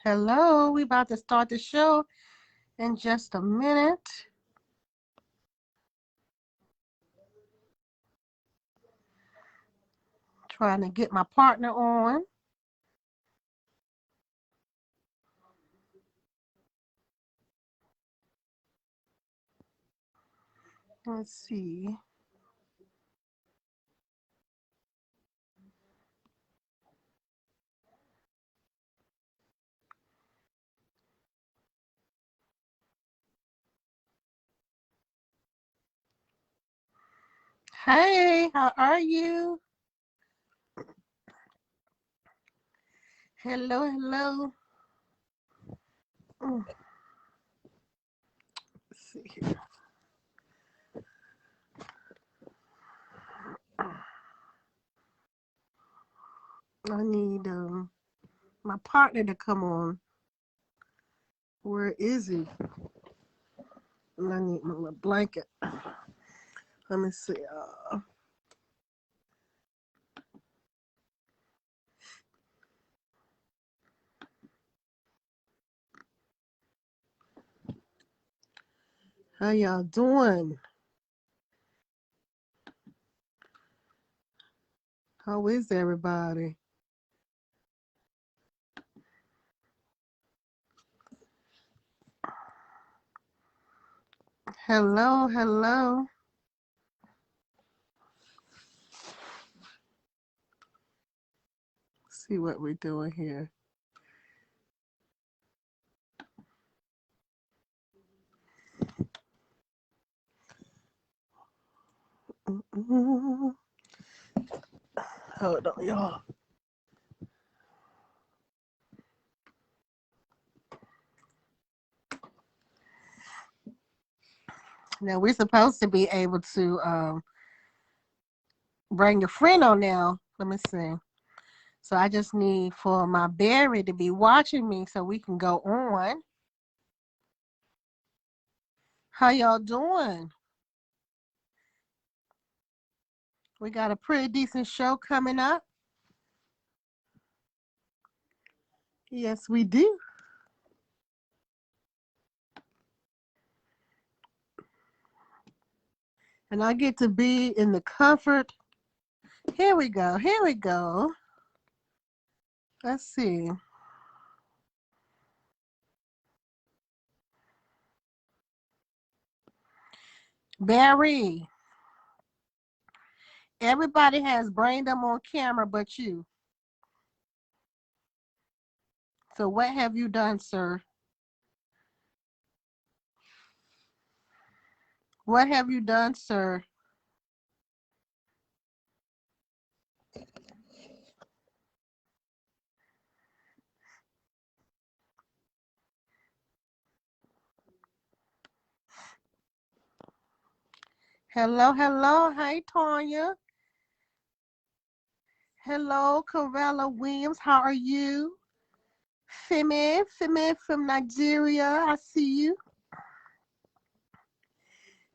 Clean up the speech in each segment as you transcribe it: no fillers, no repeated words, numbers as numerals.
Hello, we about to start the show in just a minute. Trying to get my partner on. Let's see. Hey, how are you? Hello, hello. Let's see here. I need my partner to come on. Where is he? I need my little blanket. Let me see. How y'all doing? How is everybody? Hello, hello. See what we're doing here. Hold on, y'all. Now we're supposed to be able to bring your friend on now. Let me see. So I just need for my Barry to be watching me so we can go on. How y'all doing? We got a pretty decent show coming up. Yes, we do. And I get to be in the comfort. Here we go. Here we go. Let's see. Barry. Everybody has brain them on camera but you. So what have you done, sir? What have you done, sir? Hello, hello. Hi, Tonya. Hello, Corella Williams. How are you? Femi from Nigeria. I see you.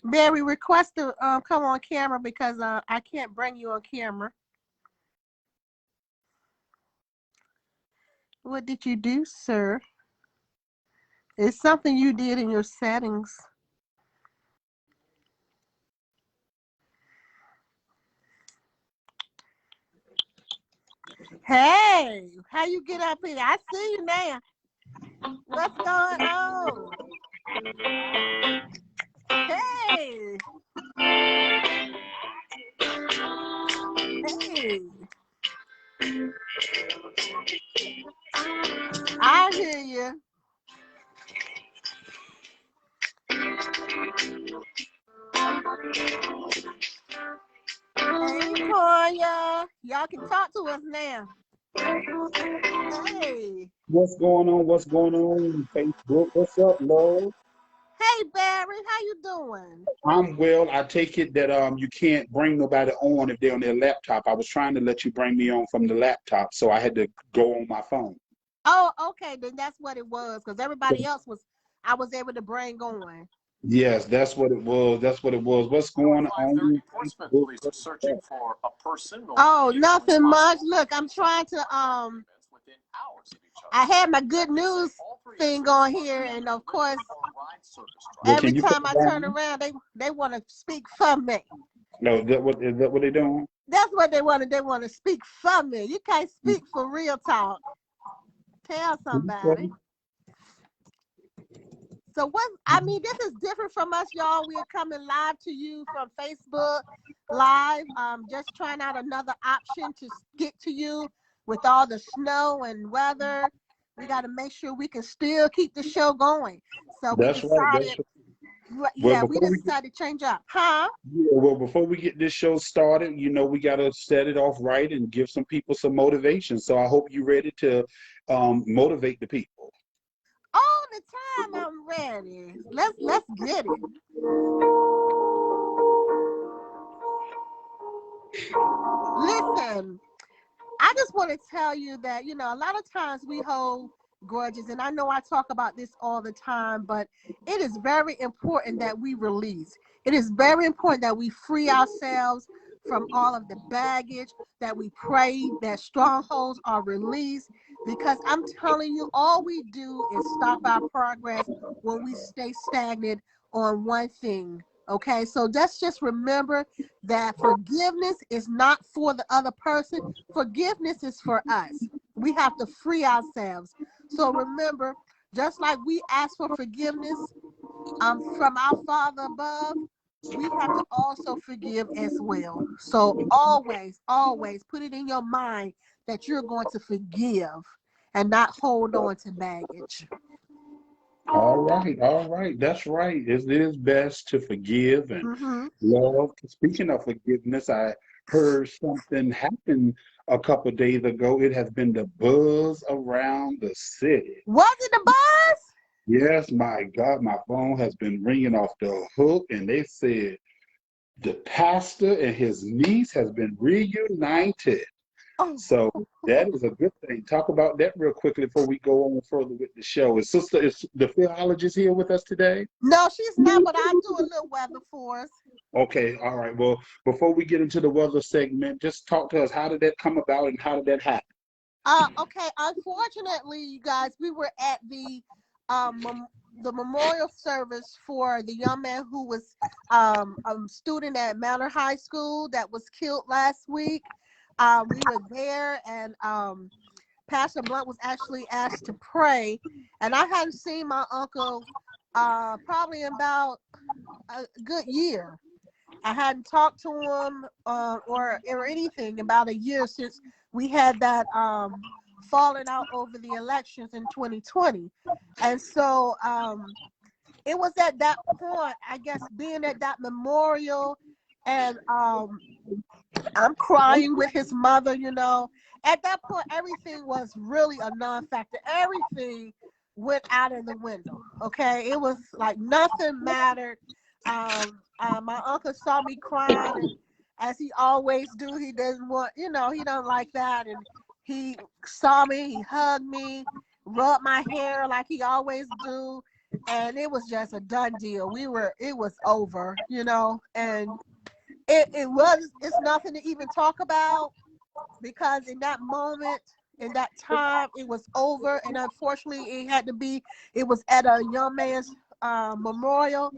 Barry, request to come on camera because I can't bring you on camera. What did you do, sir? It's something you did in your settings. Hey, how you get up here? I see you now. What's going on? Hey. Hey. I hear you. Hey, Toya. Y'all can talk to us now. Hey. What's going on? What's going on? Facebook? What's up, love? Hey, Barry. How you doing? I'm well. I take it that you can't bring nobody on if they're on their laptop. I was trying to let you bring me on from the laptop, so I had to go on my phone. Oh, okay. Then that's what it was because everybody else I was able to bring on. Yes, that's what it was. That's what it was. What's going on? Police are searching for a person. Oh, nothing much. Look, I'm trying to I had my good news thing on here, and of course, Well, every can you put time it I turn down? around, they want to speak for me. No, is that what they're doing? That's what they want to. They want to speak for me. You can't speak for real talk. Tell somebody. So what? I mean, this is different from us, y'all. We're coming live to you from Facebook Live. Just trying out another option to get to you with all the snow and weather. We got to make sure we can still keep the show going. So we That's right. decided, Well, yeah, we decided to change up, huh? before we get this show started, we got to set it off right and give some people some motivation. So I hope you're ready to motivate the people. All the time I'm ready. Let's get it. Listen, I just want to tell you that, a lot of times we hold grudges, and I know I talk about this all the time, but it is very important that we release. It is very important that we free ourselves from all of the baggage, that we pray that strongholds are released, because I'm telling you, all we do is stop our progress when we stay stagnant on one thing. Okay, so let's just remember that forgiveness is not for the other person. Forgiveness is for us. We have to free ourselves. So remember, just like we ask for forgiveness from our Father above, we have to also forgive as well. So always, always put it in your mind that you're going to forgive and not hold on to baggage. All right. That's right. It is best to forgive and Mm-hmm. love. Speaking of forgiveness, I heard something happen a couple of days ago. It has been the buzz around the city. Was it the buzz? Yes, my God, my phone has been ringing off the hook, and they said the pastor and his niece has been reunited. Oh, So that is a good thing. Talk about that real quickly before we go on further with the show. Is the philologist here with us today? no, she's not, but I'll do a little weather for us. Okay, all right. Well, before we get into the weather segment, just talk to us. How did that come about and how did that happen? Okay. Unfortunately, you guys, we were at the memorial service for the young man who was a student at Manor High School that was killed last week. We were there, and Pastor Blunt was actually asked to pray, and I hadn't seen my uncle probably in about a good year. I hadn't talked to him or anything about a year since we had that falling out over the elections in 2020. And so it was at that point, I guess, being at that memorial, and I'm crying with his mother. At that point, everything was really a non-factor. Everything went out of the window. Okay, it was like nothing mattered. My uncle saw me crying, and as he always do, he doesn't want, he don't like that. And he saw me, he hugged me, rubbed my hair like he always do, and it was just a done deal. It was over, and it's nothing to even talk about, because in that moment, in that time, it was over, and unfortunately it was at a young man's memorial,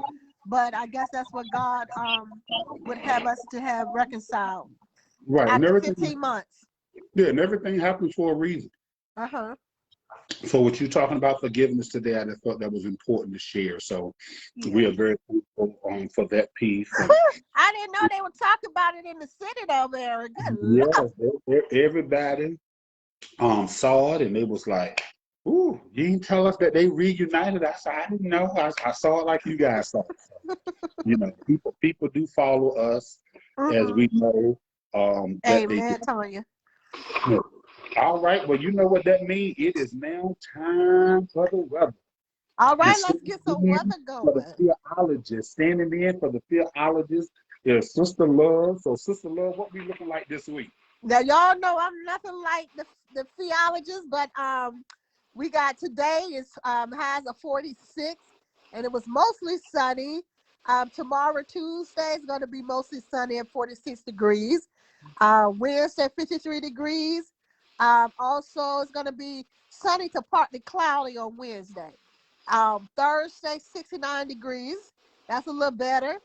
but I guess that's what God would have us to have reconciled Right, and after everything. 15 months. Yeah, and everything happens for a reason. Uh-huh. So, what you're talking about forgiveness today, I just thought that was important to share. So, Yeah. we are very thankful for that piece. I didn't know they would talk about it in the city though, Mary. Good luck. Yeah, everybody saw it, and they was like, "Ooh, you didn't tell us that they reunited." I said, "I didn't know. I saw it like you guys saw it." So, people do follow us, as Mm-hmm. we know that they do. Amen, Tanya. All right, well, you know what that means. It is now time for the weather. All And right, let's get some weather for the going. theologist, standing in for the theologist is Sister Love. So, Sister Love, what we looking like this week? Now y'all know I'm nothing like the theologist, but we got today is has a 46, and it was mostly sunny. Tomorrow Tuesday is going to be mostly sunny at 46 degrees. Wednesday 53 degrees. Also, it's going to be sunny to partly cloudy on Wednesday. Thursday, 69 degrees. That's a little better.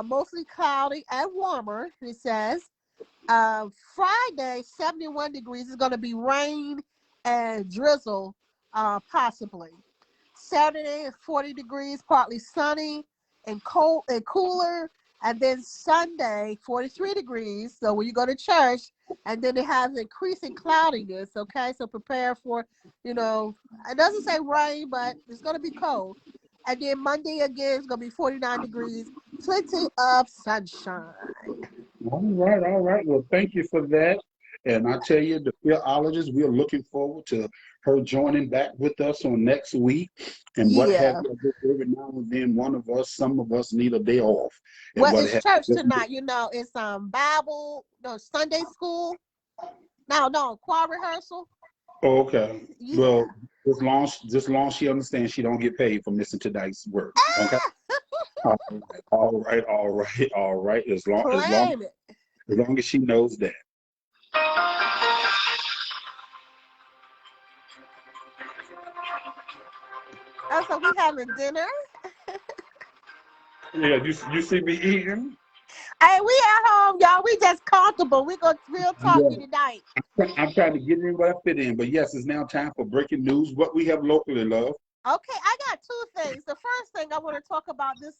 Mostly cloudy and warmer, it says. Friday, 71 degrees. Is going to be rain and drizzle, possibly. Saturday is 40 degrees, partly sunny and cold and cooler. And then Sunday, 43 degrees. So when you go to church, and then it has increasing cloudiness. Okay, so prepare for, it doesn't say rain, but it's going to be cold. And then Monday again, it's going to be 49 degrees, plenty of sunshine. All right, all right. Well, thank you for that. And I tell you, the philologist, we are looking forward to her joining back with us on next week. And what have Yeah. you, every now and then, some of us need a day off. And Well, what it's have church you. tonight. It's Bible, no, Sunday school. No, choir rehearsal. Oh, okay. Yeah. Well, as long as she understands she don't get paid for missing tonight's work. Okay. All right, all right, all right. Claim it. As long as she knows that. Oh, so we having dinner? Yeah, you see me eating? Hey, we at home, y'all. We just comfortable. We gonna real talk Yeah. you tonight. I'm trying to get in where I fit in, but yes, it's now time for breaking news. What we have locally, love. Okay, I got two things. The first thing I want to talk about this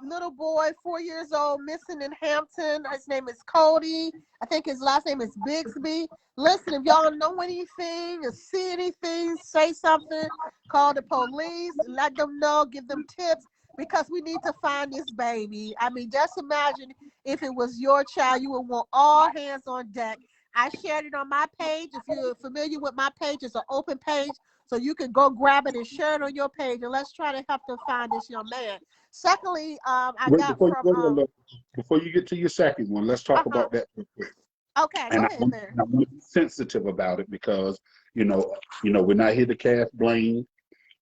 little boy, 4 years old, missing in Hampton. His name is Cody. I think his last name is Bixby. Listen, if y'all know anything or see anything, say something. Call the police. Let them know. Give them tips because we need to find this baby. I mean, just imagine if it was your child, you would want all hands on deck. I shared it on my page. If you're familiar with my page, it's an open page. So you can go grab it and share it on your page, and let's try to help them find this young man. Secondly, I Wait, got from before you get to your second one, let's talk about that real quick. Okay, go And ahead there. I want to be sensitive about it because we're not here to cast blame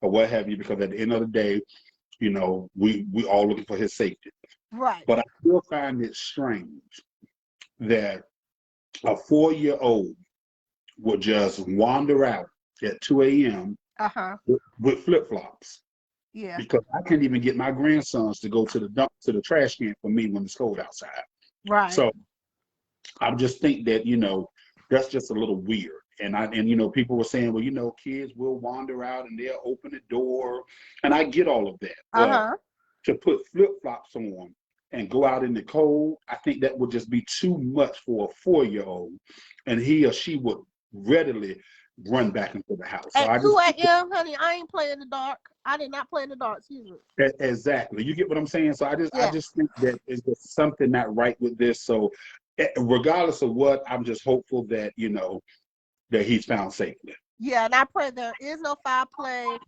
or what have you. Because at the end of the day, we all looking for his safety. Right. But I still find it strange that a 4-year-old would just wander out at 2 a.m. With flip-flops. Yeah. Because I can't even get my grandsons to go to the trash can for me when it's cold outside. Right. So I just think that, that's just a little weird. And people were saying, well, kids will wander out and they'll open the door. And I get all of that. But to put flip-flops on and go out in the cold, I think that would just be too much for a 4-year-old. And he or she would readily run back into the house. At 2 a.m., honey, I ain't playing in the dark. I did not play in the dark. Excuse me. Exactly. You get what I'm saying? So I just think that is just something not right with this. So regardless of what, I'm just hopeful that, that he's found safely. Yeah, and I pray there is no foul play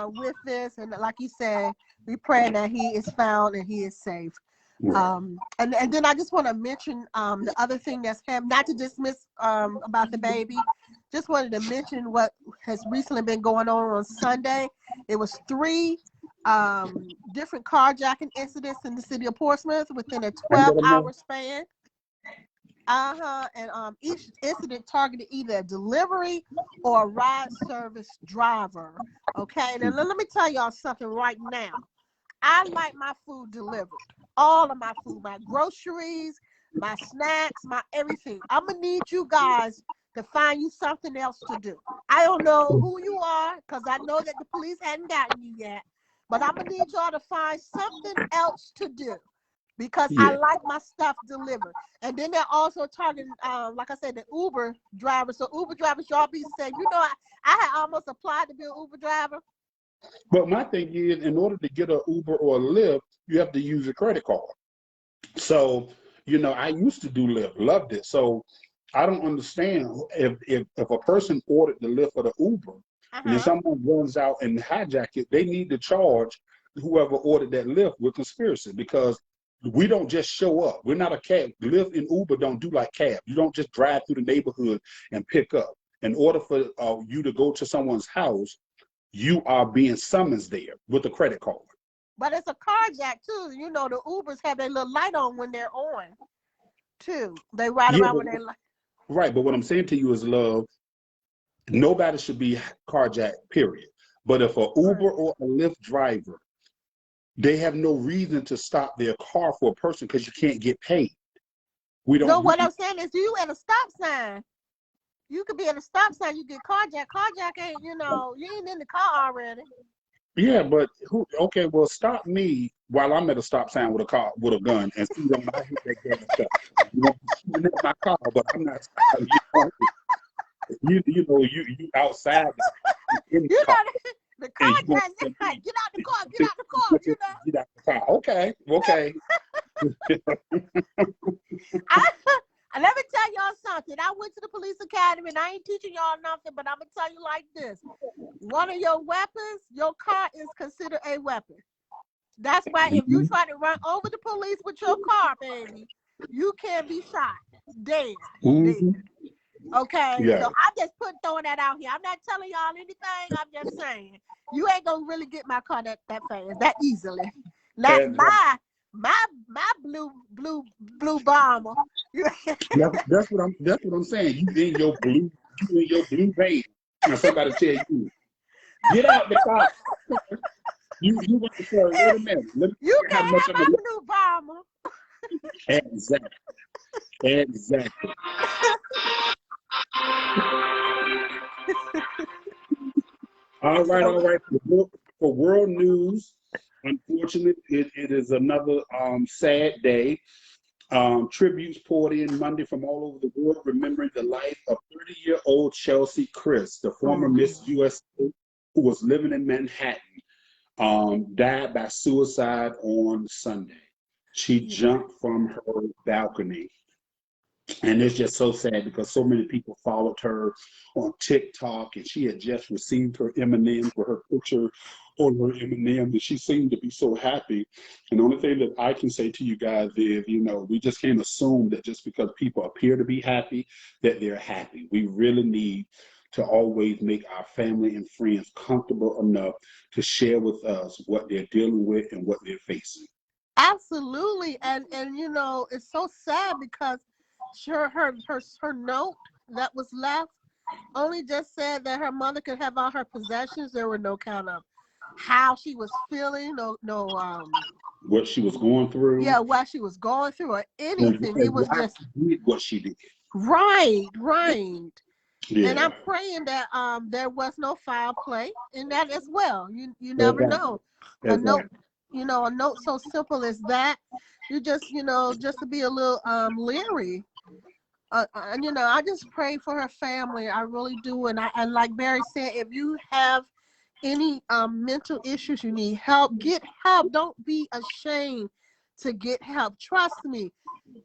with this. And like you said, we pray that he is found and he is safe. Right. And then I just want to mention the other thing that's happened, not to dismiss about the baby. Just wanted to mention what has recently been going on Sunday. It was 3 different carjacking incidents in the city of Portsmouth within a 12-hour span. And each incident targeted either a delivery or a ride service driver. Okay, and let me tell y'all something right now. I like my food delivered. All of my food, my groceries, my snacks, my everything. I'm gonna need you guys to find you something else to do. I don't know who you are because I know that the police hadn't gotten you yet, but I'm gonna need y'all to find something else to do because I like my stuff delivered. And then they're also targeting, like I said, the Uber drivers. So Uber drivers, y'all be safe. I had almost applied to be an Uber driver. But my thing is, in order to get an Uber or a Lyft, you have to use a credit card. So, I used to do Lyft, loved it. So I don't understand if a person ordered the Lyft or the Uber, and then someone runs out and hijack it, they need to charge whoever ordered that Lyft with conspiracy because we don't just show up. We're not a cab. Lyft and Uber don't do like cab. You don't just drive through the neighborhood and pick up. In order for you to go to someone's house, you are being summoned there with a credit card. But it's a carjack too. The Ubers have their little light on when they're on, too. They ride around with their light. Right, but what I'm saying to you is, love, nobody should be carjacked, period. But if a Uber or a Lyft driver, they have no reason to stop their car for a person because you can't get paid. We don't. No, what I'm saying is, you at a stop sign. You could be at a stop sign. You get carjacked. Carjack ain't, you ain't in the car already. Yeah, but who? Okay, well, stop me while I'm at a stop sign with a gun, and see when I hit that gas stuff. You won't be shooting at my car, but I'm not stopping you outside in the car. The carjack, get out the car. Get out the car. Get out the car. Okay. Let me tell y'all something. I went to the police academy, and I ain't teaching y'all nothing, but I'm going to tell you like this. One of your weapons, your car is considered a weapon. That's why if you try to run over the police with your car, baby, you can be shot. Dead. Okay? Yeah. So I'm just throwing that out here. I'm not telling y'all anything. I'm just saying. You ain't going to really get my car that fast, that easily. Not my blue bomber. That's what I'm saying. You in your blue vein. Now somebody tell you, get out the car. You want to say, wait a minute. You can't have my blue bomber. Exactly. All right. For world news, unfortunately, it is another sad day. Tributes poured in Monday from all over the world, remembering the life of 30-year-old Chelsea Chris, the former Miss USA who was living in Manhattan, died by suicide on Sunday. She jumped from her balcony. And it's just so sad because so many people followed her on TikTok, and she had just received her M&Ms with her picture on her M&M, and she seemed to be so happy. And the only thing that I can say to you guys is, we just can't assume that just because people appear to be happy, that they're happy. We really need to always make our family and friends comfortable enough to share with us what they're dealing with and what they're facing. Absolutely. And it's so sad because her note that was left only just said that her mother could have all her possessions. There were no count of how she was feeling, what she was going through. Yeah, what she was going through or anything. It was just what she did. Right. Yeah. And I'm praying that there was no foul play in that as well. You never know. A note, a note so simple as that. You just to be a little leery. I just pray for her family. I really do. And like Barry said, if you have any mental issues, you need help, get help. Don't be ashamed to get help. Trust me.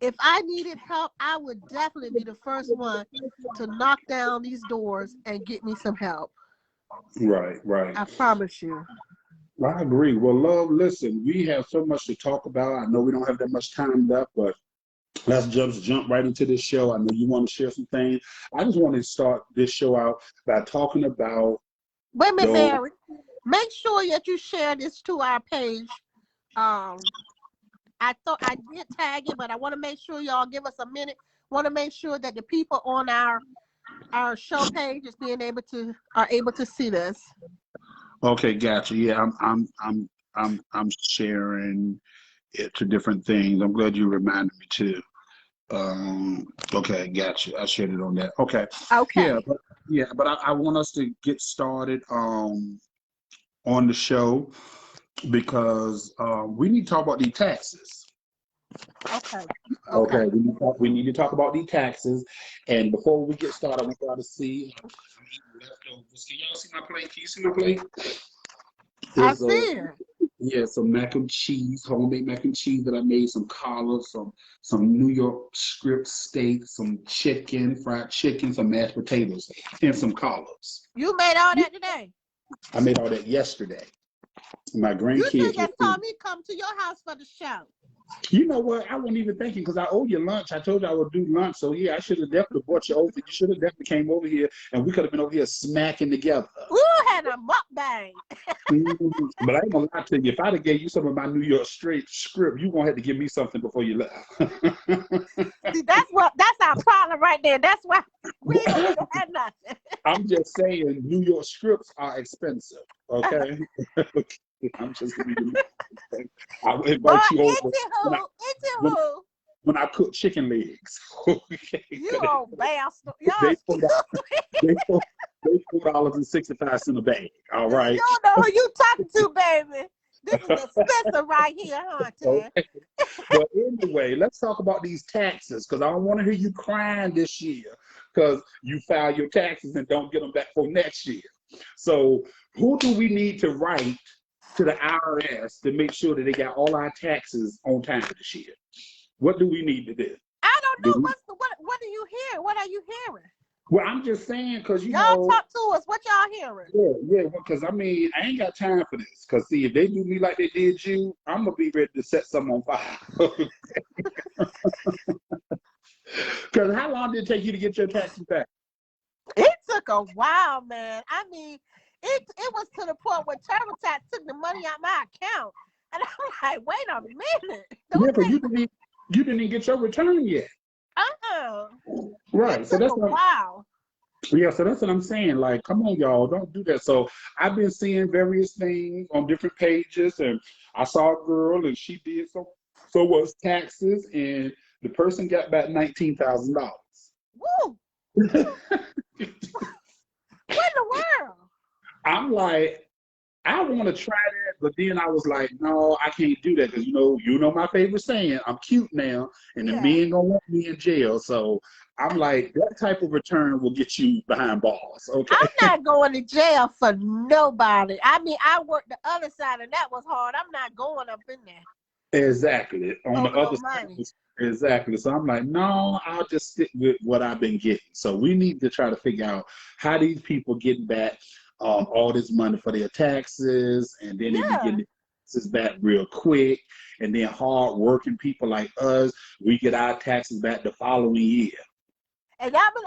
If I needed help, I would definitely be the first one to knock down these doors and get me some help. Right. I promise you. I agree. Well, love, listen, we have so much to talk about. I know we don't have that much time left, but let's just jump right into this show. I know you want to share some things. I just want to start this show out by talking about... Wait a minute, Barry. Make sure that you share this to our page. I thought I did tag it, but I want to make sure y'all give us a minute. Want to make sure that the people on our show page are able to see this. Okay, gotcha. Yeah, I'm sharing it to different things. I'm glad you reminded me too. Okay, gotcha. I shared it on that. Okay. But I want us to get started on the show because we need to talk about these taxes. Okay. We need to talk about these taxes. And before we get started, I want y'all to see leftovers. Can y'all see my plate? Can you see my plate? I see it. Yeah, some mac and cheese, homemade mac and cheese that I made, some collards, some New York strip steak, some chicken, fried chicken, some mashed potatoes, and some collards. You made all that today? I made all that yesterday. My grandkids. You just told me come to your house for the show. You know what? I wasn't even thinking because I owe you lunch. I told you I would do lunch. So yeah, I should have definitely brought you over. You should have definitely came over here and we could have been over here smacking together. We had a mukbang. But I ain't gonna lie to you. If I'd have gave you some of my New York straight script, you gonna have to give me something before you left. See, that's our problem right there. That's why we ain't had nothing. I'm just saying New York scripts are expensive. Okay. I'm just giving you. I'll invite you over when I cook chicken legs. Okay. You old bastard. They $4.65 a bag. All right. You don't know who you talking to, baby. This is expensive right here, huh, Ted? Okay. But anyway, let's talk about these taxes because I don't want to hear you crying this year because you file your taxes and don't get them back for next year. So who do we need to write to the IRS to make sure that they got all our taxes on time this year? What do we need to do? I don't know. What do you hear? What are you hearing? Well, I'm just saying because y'all talk to us. What y'all hearing? Yeah. Because I mean, I ain't got time for this. Because see, if they do me like they did you, I'm gonna be ready to set something on fire. Because how long did it take you to get your taxes back? It took a while, man. I mean, it was to the point where TurboTax took the money out my account, and I'm like, wait a minute. Yeah, but you didn't even get your return yet. Right. So that's wow. Yeah, so that's what I'm saying. Like, come on, y'all, don't do that. So I've been seeing various things on different pages, and I saw a girl, and she did so was taxes, and the person got back $19,000. Woo! What in the world? I'm like, I want to try that, but then I was like, no, I can't do that because you know my favorite saying, I'm cute now, and the men gonna want me in jail. So I'm like, that type of return will get you behind bars. Okay, I'm not going to jail for nobody. I mean, I worked the other side, and that was hard. I'm not going up in there. Exactly. On the other side. Exactly. So I'm like, no, I'll just stick with what I've been getting. So we need to try to figure out how these people get back all this money for their taxes, and then they be getting their taxes back real quick. And then hard working people like us, we get our taxes back the following year. And let me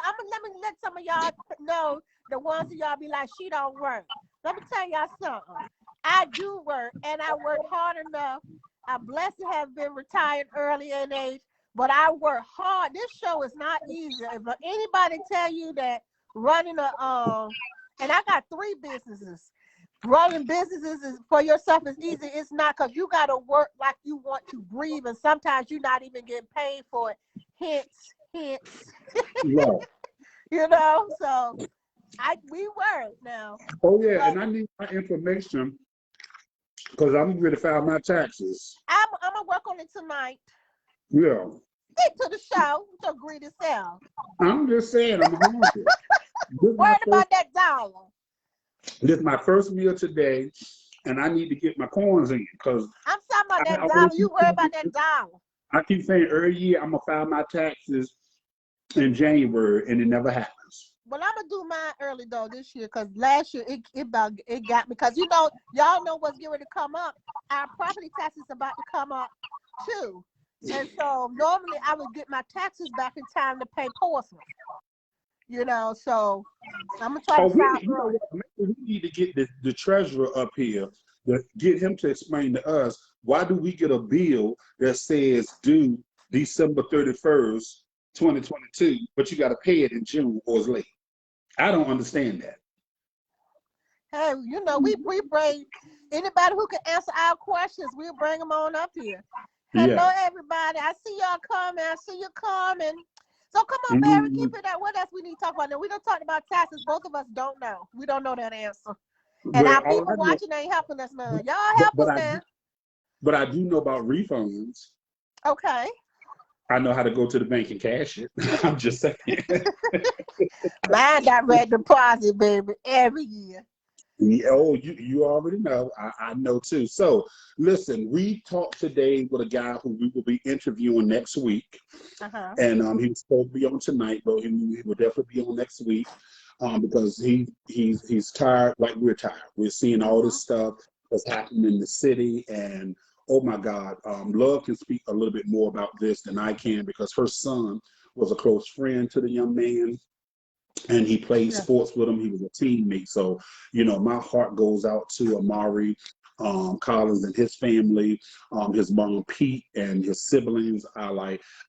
let some of y'all know, the ones that y'all be like, she don't work. Let me tell y'all something. I do work, and I work hard enough. I'm blessed to have been retired early in age, but I work hard. This show is not easy. If anybody tell you that running and I got 3 businesses. Running businesses for yourself is easy. It's not, because you got to work like you want to breathe, and sometimes you're not even getting paid for it. Hence. Yeah. You know, so we work now. Oh yeah, and I need my information because I'm ready to file my taxes. I'm gonna work on it tonight. Yeah. Stick to the show. So greedy self. I'm just saying, I'm hungry. Worried about that dollar. This is my first meal today, and I need to get my coins in because I'm talking about that dollar. You worry about that dollar. I keep saying every year I'm gonna file my taxes in January, and it never happens. Well, I'm gonna do mine early though this year, because last year it got me, because y'all know what's getting ready to come up. Our property tax is about to come up too, and so normally I would get my taxes back in time to pay Portsmouth. You know, so I'm gonna try to file early. We need to get the treasurer up here to get him to explain to us why do we get a bill that says due December 31st, 2022, but you got to pay it in June or it's late. I don't understand that. Hey, you know, we bring anybody who can answer our questions. We'll bring them on up here. Hello, everybody. I see y'all coming. I see you coming. So come on, Barry, keep it up. What else we need to talk about? Now, we don't talk about taxes. Both of us don't know. We don't know that answer. And our people watching ain't helping us none. Y'all help us now. But I do know about refunds. Okay. I know how to go to the bank and cash it. I'm just saying. Mine direct deposit, baby, every year. Oh, you already know. I know too. So listen, we talked today with a guy who we will be interviewing next week. And he's supposed to be on tonight, but he will definitely be on next week because he's tired like we're tired. We're seeing all this stuff that's happening in the city and oh my God, Love can speak a little bit more about this than I can because her son was a close friend to the young man, and he played Yeah. sports with him. He was a teammate. So, my heart goes out to Amari Collins and his family, his mom Pete and his siblings. I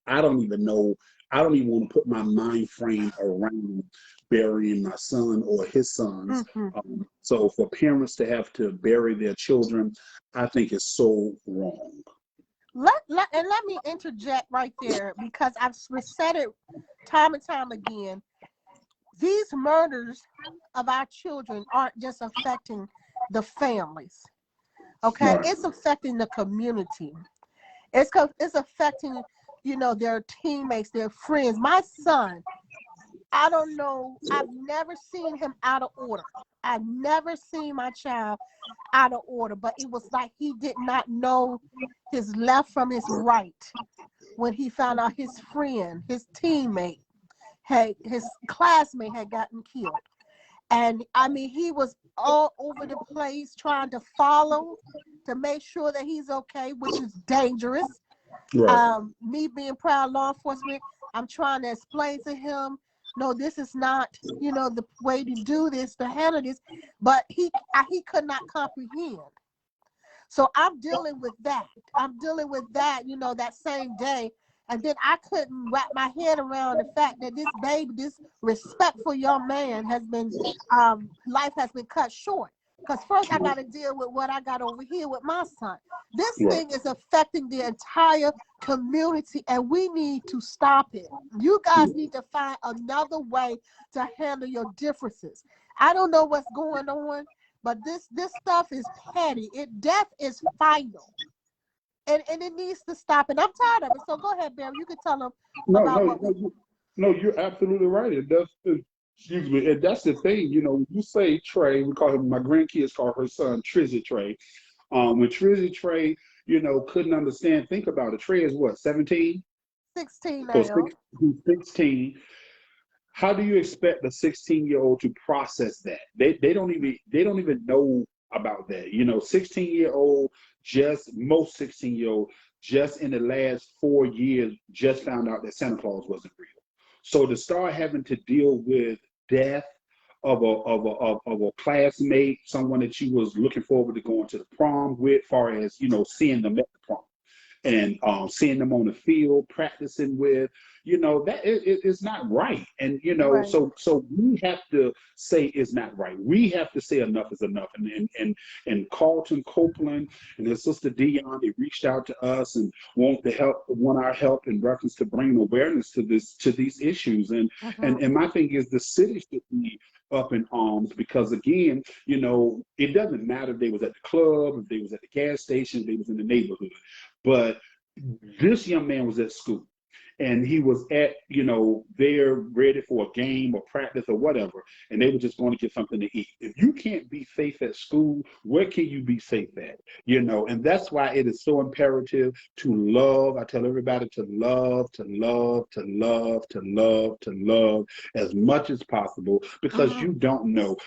don't even know. I don't even want to put my mind frame around burying my son or his sons. Mm-hmm. So for parents to have to bury their children, I think is so wrong. Let me interject right there because I've said it time and time again. These murders of our children aren't just affecting the families. Okay, Right. it's affecting the community. It's affecting, their teammates, their friends. My son, I don't know. I've never seen him out of order. I've never seen my child out of order, but it was like he did not know his left from his right when he found out his friend, his teammate, his classmate had gotten killed. And I mean, he was all over the place trying to follow to make sure that he's okay, which is dangerous. Right. Me being proud law enforcement, I'm trying to explain to him, no, this is not, the way to do this, to handle this. But he could not comprehend. So I'm dealing with that. I'm dealing with that, that same day. And then I couldn't wrap my head around the fact that this baby, this respectful young man has been, life has been cut short. Because first I got to deal with what I got over here with my son. This Right. thing is affecting the entire community and we need to stop it. You guys need to find another way to handle your differences. I don't know what's going on, but this stuff is petty. Death is final. And it needs to stop. And I'm tired of it. So go ahead, Barry. You can tell them No, about no, what we. no, you're absolutely right. And excuse me, and that's the thing, when you say Trey, we call him, my grandkids call her son Trizzy Trey. When Trizzy Trey, couldn't understand, think about it. Trey is what, 17? 16 So now. he's 16. How do you expect a 16-year-old to process that? They don't even know about that. 16-year-old, most 16-year-old just in the last 4 years just found out that Santa Claus wasn't real. So to start having to deal with death of a classmate, someone that you was looking forward to going to the prom with, far as seeing them at the prom and seeing them on the field, practicing with, that it's not right. And Right. so we have to say it's not right. We have to say enough is enough. And Carlton Copeland and his sister Dion, they reached out to us and want our help in reference to bringing awareness to these issues. And Mm-hmm. and my thing is the city should be up in arms because again, it doesn't matter if they was at the club, if they was at the gas station, if they was in the neighborhood. But this young man was at school and he was at, there ready for a game or practice or whatever, and they were just going to get something to eat. If you can't be safe at school, where can you be safe at? And that's why it is so imperative to love. I tell everybody to love, to love, to love, to love, to love as much as possible because Mm-hmm. you don't know.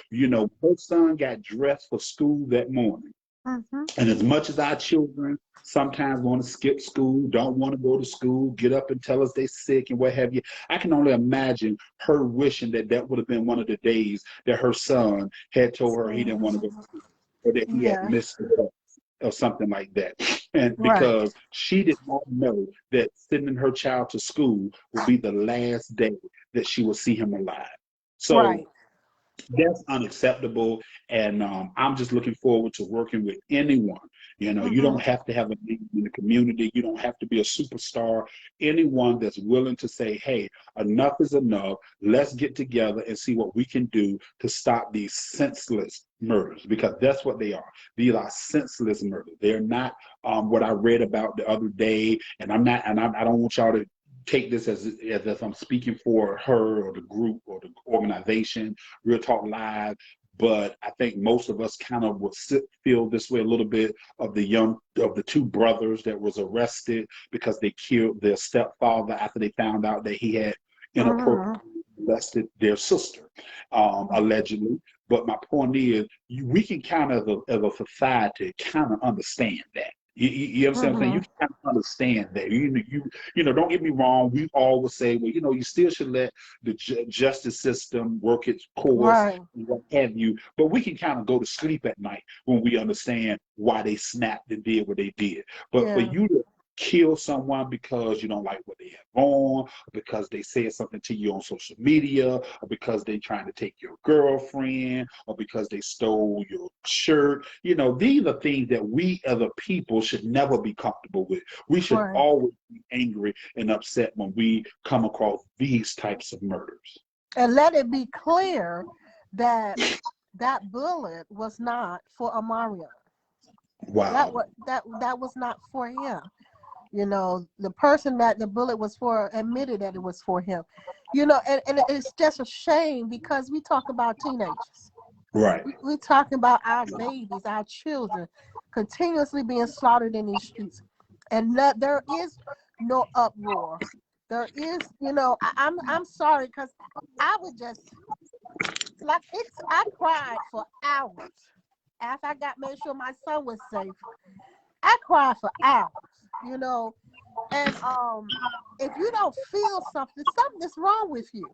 Her son got dressed for school that morning. Mm-hmm. And as much as our children sometimes want to skip school, don't want to go to school, get up and tell us they're sick and what have you, I can only imagine her wishing that that would have been one of the days that her son had told her he didn't want to go to school or that he had Yeah. missed the bus or something like that. And Right. because she did not know that sending her child to school would be the last day that she would see him alive. So Right. that's unacceptable. And I'm just looking forward to working with anyone. You Mm-hmm. don't have to have a name in the community. You don't have to be a superstar. Anyone that's willing to say, hey, enough is enough. Let's get together and see what we can do to stop these senseless murders, because that's what they are. These are senseless murders. They're not what I read about the other day. And I don't want y'all to take this as if I'm speaking for her or the group or the organization, Real Talk Live. But I think most of us kind of would feel this way a little bit of the two brothers that was arrested because they killed their stepfather after they found out that he had Mm-hmm. inappropriately molested their sister, allegedly. But my point is, we can kind of, as a society, kind of understand that. You know what I'm saying? I'm saying? You Mm-hmm. can kind of understand that. Don't get me wrong. We always say, well, you still should let the justice system work its course Right. and what have you. But we can kind of go to sleep at night when we understand why they snapped and did what they did. But for Yeah. you to kill someone because you don't like what they have on, or because they said something to you on social media, or because they're trying to take your girlfriend, or because they stole your shirt. These are things that we as a people should never be comfortable with. We should Right. always be angry and upset when we come across these types of murders. And let it be clear that that bullet was not for Amarion. Wow. That was not for him. The person that the bullet was for admitted that it was for him. And it's just a shame because we talk about teenagers. Right. We talking about our babies, our children, continuously being slaughtered in these streets, and that there is no uproar. There is, I'm sorry because I would just I cried for hours after I got made sure my son was safe. I cried for hours, you know, and if you don't feel something, something is wrong with you.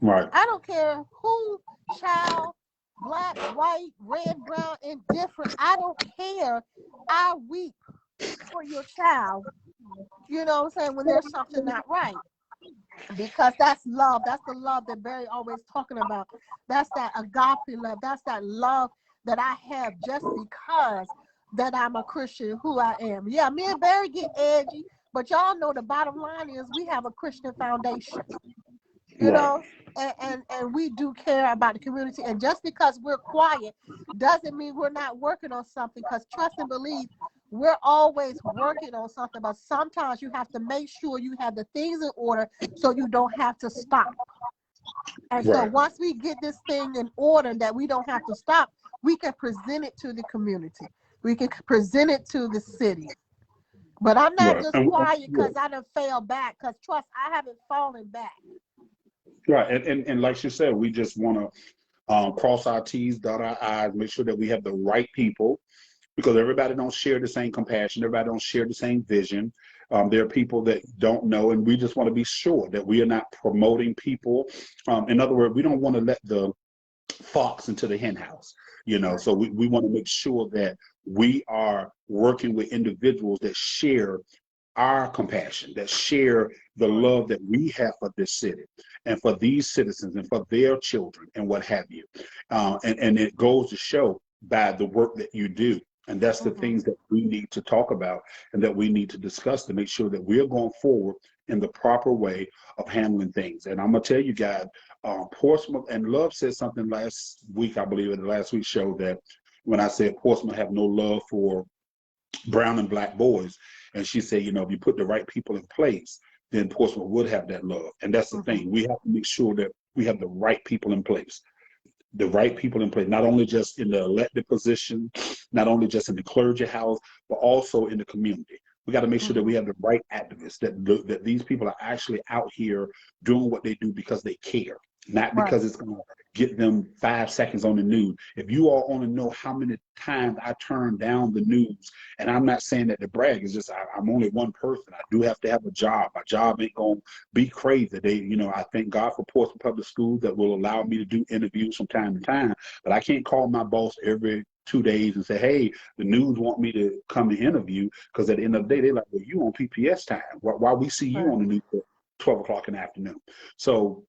Right. I don't care who, child, black, white, red, brown, indifferent. I don't care. I weep for your child. You know what I'm saying? When there's something not right. Because that's love. That's the love that Barry always talking about. That's that agape love. That's that love that I have just because that I'm a Christian, who I am. Yeah, me and Barry get edgy, but y'all know the bottom line is we have a Christian foundation. you Right. know and we do care about the community, and just because we're quiet doesn't mean we're not working on something, because trust and believe we're always working on something, but sometimes you have to make sure you have the things in order so you don't have to stop. And so Right. once we get this thing in order that we don't have to stop, we can present it to the community, we can present it to the city. But I'm not Right. just And, quiet yeah. because I done fell back, because trust, I haven't fallen back. Right. And like you said, we just want to cross our T's, dot our I's, make sure that we have the right people, because everybody don't share the same compassion, everybody don't share the same vision. There are people that don't know, and we just want to be sure that we are not promoting people. In other words, we don't want to let the fox into the hen house. Right. So we want to make sure that we are working with individuals that share our compassion, that share the Right. love that we have for this city and for these citizens and for their children and what have you. And it goes to show by the work that you do. And that's the Mm-hmm. things that we need to talk about and that we need to discuss to make sure that we're going forward in the proper way of handling things. And I'm going to tell you guys, Portsmouth and Love said something last week, I believe, in the last week's show, that when I said Portsmouth have no love for brown and black boys. And she said, if you put the right people in place, then Portsmouth would have that love. And that's the Mm-hmm. thing. We have to make sure that we have the right people in place. The right people in place, not only just in the elected position, not only just in the clergy house, but also in the community. We got to make sure that Mm-hmm. we have the right activists, that these people are actually out here doing what they do because they care, not Right. because it's going to get them 5 seconds on the news. If you all want to know how many times I turn down the news, and I'm not saying that to brag, it's just I'm only one person. I do have to have a job. My job ain't going to be crazy. I thank God for Portsmouth Public Schools that will allow me to do interviews from time to time, but I can't call my boss every 2 days and say, hey, the news want me to come and interview, because at the end of the day, they're like, well, you on PPS time. Why we see you Right. on the news at 12 o'clock in the afternoon? So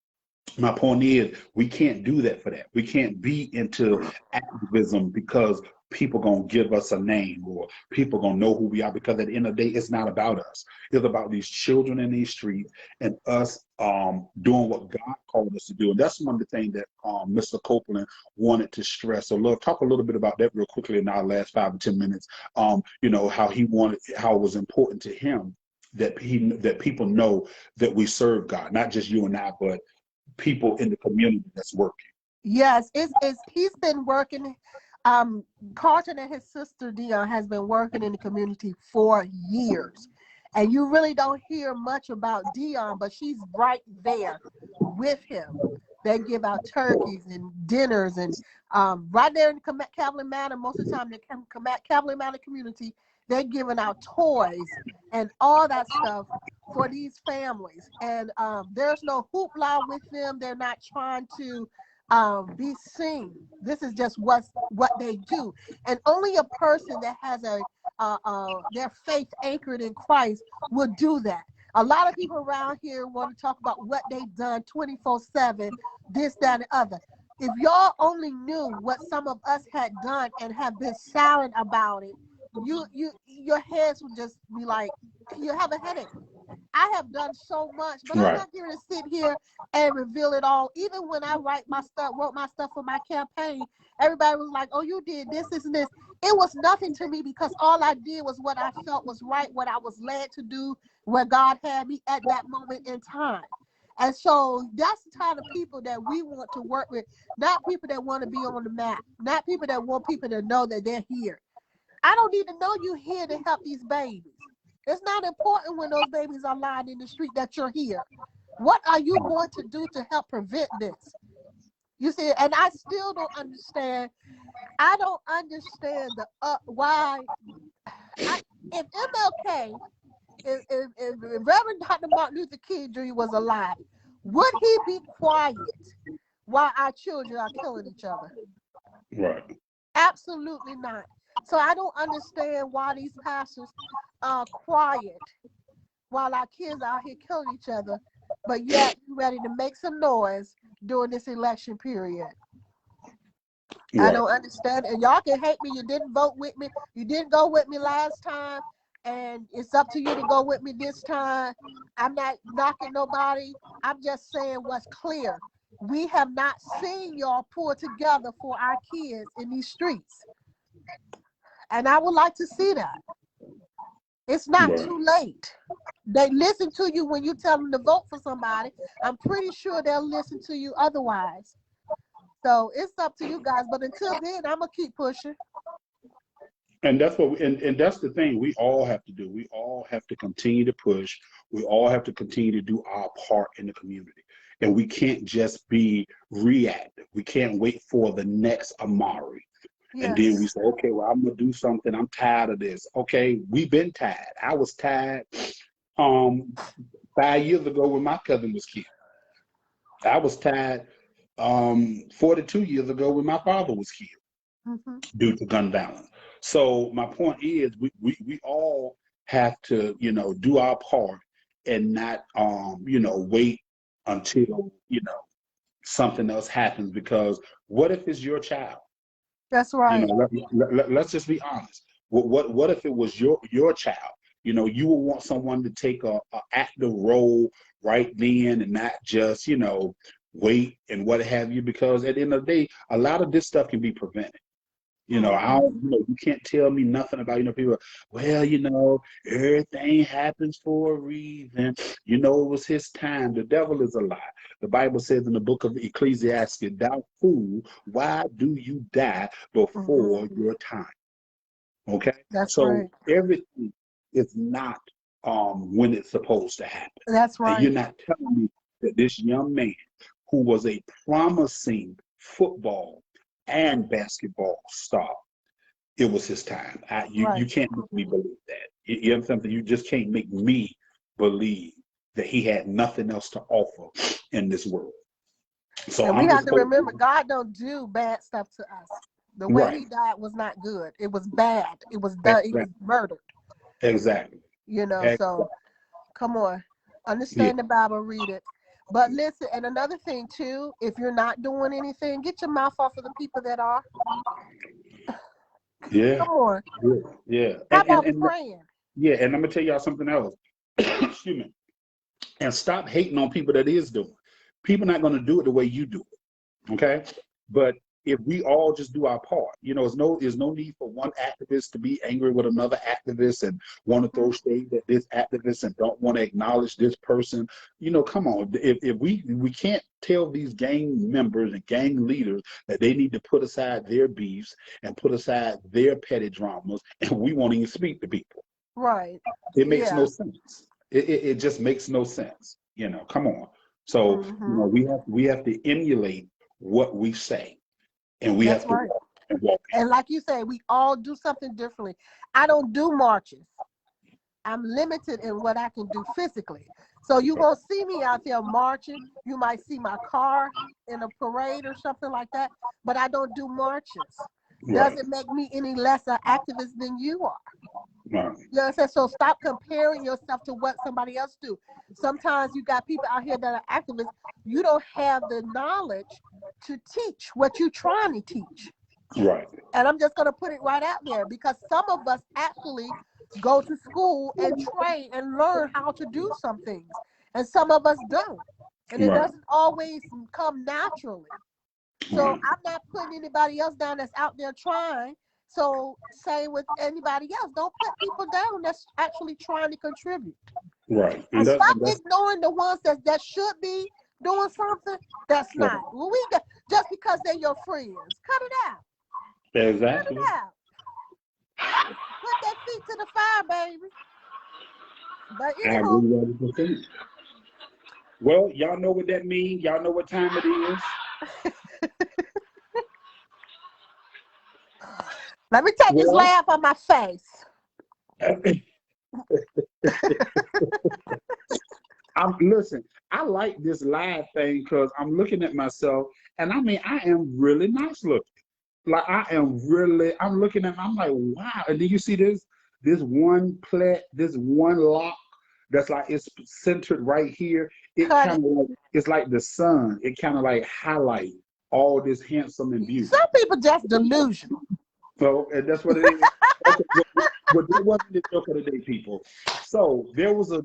my point is, we can't do that for that. We can't be into activism because people gonna give us a name or people gonna know who we are, because at the end of the day, it's not about us. It's about these children in these streets and us doing what God called us to do. And that's one of the things that Mr. Copeland wanted to stress. So Love, talk a little bit about that real quickly in our last 5 or 10 minutes. How it was important to him that people know that we serve God, not just you and I, but people in the community that's working. Yes, it's he's been working. Um, Carlton and his sister Dion has been working in the community for years, and you really don't hear much about Dion, but she's right there with him. They give out turkeys and dinners, and right there in Cavalier Manor. Most of the time, the Cavalier Manor community They're giving out toys and all that stuff for these families. And there's no hoopla with them. They're not trying to be seen. This is just what they do. And only a person that has their faith anchored in Christ would do that. A lot of people around here want to talk about what they've done 24/7, this, that, and the other. If y'all only knew what some of us had done and have been silent about it, your heads would just be like, you have a headache. I have done so much, but I'm not here to sit here and reveal it all. Even when I wrote my stuff for my campaign, everybody was like, oh, you did this, this, and this. It was nothing to me because all I did was what I felt was right, what I was led to do, where God had me at that moment in time. And so that's the kind of people that we want to work with, not people that want to be on the map, not people that want people to know that they're here. I don't need to know you're here to help these babies. It's not important when those babies are lying in the street that you're here. What are you going to do to help prevent this? You see, and I still don't understand. I don't understand why. If MLK, if Reverend Dr. Martin Luther King Jr. was alive, would he be quiet while our children are killing each other? Right. Absolutely not. So I don't understand why these pastors are quiet while our kids are out here killing each other, but yet you're ready to make some noise during this election period. Right. I don't understand. And y'all can hate me. You didn't vote with me. You didn't go with me last time. And it's up to you to go with me this time. I'm not knocking nobody. I'm just saying what's clear. We have not seen y'all pull together for our kids in these streets. And I would like to see that. It's not too late. They listen to you when you tell them to vote for somebody. I'm pretty sure they'll listen to you otherwise. So it's up to you guys. But until then, I'm going to keep pushing. And that's what and that's the thing we all have to do. We all have to continue to push. We all have to continue to do our part in the community. And we can't just be reactive. We can't wait for the next Amari. Yes. And then we say, okay, well, I'm going to do something. I'm tired of this. Okay, we've been tired. I was tired 5 years ago when my cousin was killed. I was tired 42 years ago when my father was killed due to gun violence. So my point is we all have to, do our part and not, wait until, something else happens, because what if it's your child? That's right. Let's just be honest. What if it was your child? You would want someone to take a active role right then and not just, wait and what have you, because at the end of the day, a lot of this stuff can be prevented. You can't tell me nothing about, people, well, everything happens for a reason. It was his time. The devil is a lie. The Bible says in the book of Ecclesiastes, thou fool, why do you die before your time? Okay? That's so right. Everything is not when it's supposed to happen. That's right. And you're not telling me that this young man who was a promising football and basketball star, it was his time. You can't make me believe that. You know something? You just can't make me believe that he had nothing else to offer in this world. So and we have to remember, God don't do bad stuff to us. The way he died was not good. It was bad. It was done. He was murdered. Exactly. So come on. Understand the Bible, read it. But listen, and another thing too, if you're not doing anything, get your mouth off of the people that are. Yeah. Come on. Yeah. How about praying? Yeah, and I'm gonna tell y'all something else. Excuse me. And stop hating on people that is doing. People not gonna do it the way you do it. Okay? But if we all just do our part, there's no need for one activist to be angry with another activist and want to throw shade at this activist and don't want to acknowledge this person. Come on. If we can't tell these gang members and gang leaders that they need to put aside their beefs and put aside their petty dramas, and we won't even speak to people. Right. It makes no sense. It just makes no sense. Come on. So we have to emulate what we say. And we have And like you say, we all do something differently. I don't do marches. I'm limited in what I can do physically. So you won't see me out there marching. You might see my car in a parade or something like that, but I don't do marches. Right. Doesn't make me any less an activist than you are. Right. You know what I'm saying? So stop comparing yourself to what somebody else do. Sometimes you got people out here that are activists. You don't have the knowledge to teach what you're trying to teach. Right. And I'm just going to put it right out there because some of us actually go to school and train and learn how to do some things. And some of us don't. And it Right. doesn't always come naturally. So Right. I'm not putting anybody else down that's out there trying. So same with anybody else. Don't put people down that's actually trying to contribute. Right. And stop That's ignoring the ones that should be doing something that's right. not. Well, just because they're your friends. Cut it out. Exactly. Cut it out. Put that feet to the fire, baby. But I agree 100%. Well, y'all know what that means. Y'all know what time it is. let me take this laugh on my face. Listen, I like this live thing because I'm looking at myself, and I mean, I am really nice looking. Like I'm looking at, I'm like, wow. And do you see this one plait, this one lock that's like it's centered right here? It kind of like it's like the sun. It kind of like highlight all this handsome and beautiful. Some people just delusional. So and that's what it is. Okay, but that wasn't the joke of the day, people. So there was a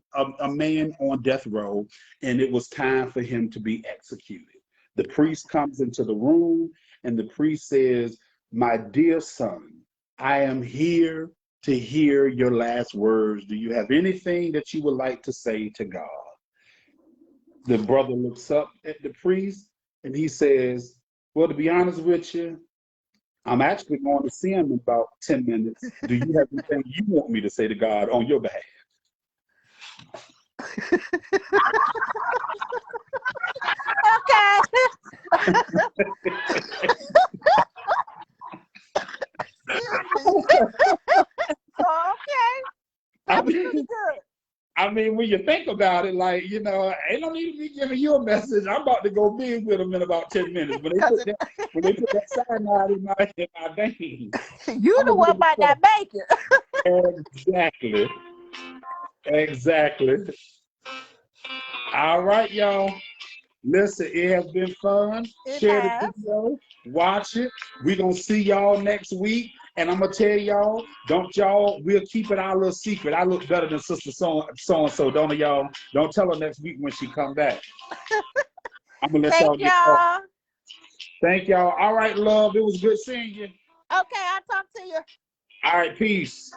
man on death row, and it was time for him to be executed. The priest comes into the room, and the priest says, "My dear son, I am here to hear your last words. Do you have anything that you would like to say to God?" The brother looks up at the priest, and he says, "Well, to be honest with you, I'm actually going to see him in about 10 minutes. Do you have anything you want me to say to God on your behalf?" Okay. Okay. That's pretty good. I mean, when you think about it, like, ain't no need to be giving you a message. I'm about to go big with them in about 10 minutes. When they put that cyanide in my vein, you the one might not make it. Exactly. All right, y'all. Listen, it has been fun. Share the video, watch it. We're going to see y'all next week. And I'm going to tell y'all, we'll keep it our little secret. I look better than Sister so-and-so, don't y'all? Don't tell her next week when she come back. I'm going to let y'all get off. Thank y'all. All right, love. It was good seeing you. Okay, I'll talk to you. All right, peace.